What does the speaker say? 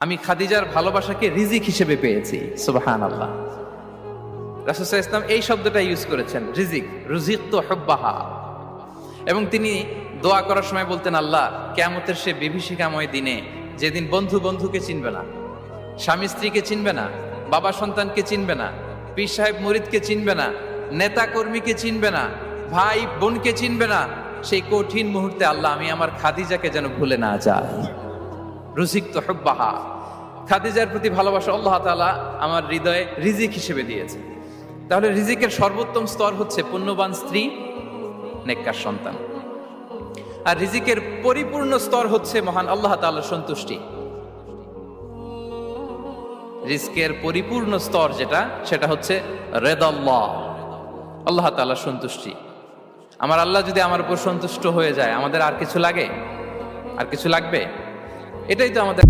আমি খাদিজার ভালোবাসাকে রিজিক হিসেবে পেয়েছি। সুবহানাল্লাহ। রাসূল সাল্লাল্লাহু আলাইহি ওয়াসাল্লাম এই শব্দটা ইউজ করেছেন, রিজিক, রুজিকতু হুব্বাহা। এবং তিনি দোয়া করার সময় বলতেন, আল্লাহ, কিয়ামতের সে বিভীষিকাময় দিনে, যেদিন বন্ধু বন্ধুকে চিনবে না, স্বামী স্ত্রীকে চিনবে না, বাবা সন্তানকে চিনবে না, পীর সাহেব মুরিদকে চিনবে না, নেতা কর্মীকে চিনবে না, ভাই বোনকে চিনবে না, সেই কঠিন মুহূর্তে আল্লাহ আমি আমার খাদিজাকে যেন ভুলে না যাই। রুজিকতু হুব্বাহা। খাদিজার প্রতি ভালোবাসা আল্লাহ তাআলা আমার হৃদয়ে রিজিক হিসেবে দিয়েছে। তাহলে রিজিকের সর্বোত্তম স্তর হচ্ছে পুণ্যবান স্ত্রী, নেককার সন্তান। আর রিজিকের পরিপূর্ণ স্তর হচ্ছে মহান আল্লাহ তাআলার সন্তুষ্টি। রিজকের পরিপূর্ণ স্তর যেটা, সেটা হচ্ছে রিদাল্লাহ, আল্লাহ তাআলার সন্তুষ্টি। আমার আল্লাহ যদি আমার উপর সন্তুষ্ট হয়ে যায়, আমাদের আর কিছু লাগে? আর কিছু লাগবে? এটাই তো আমাদের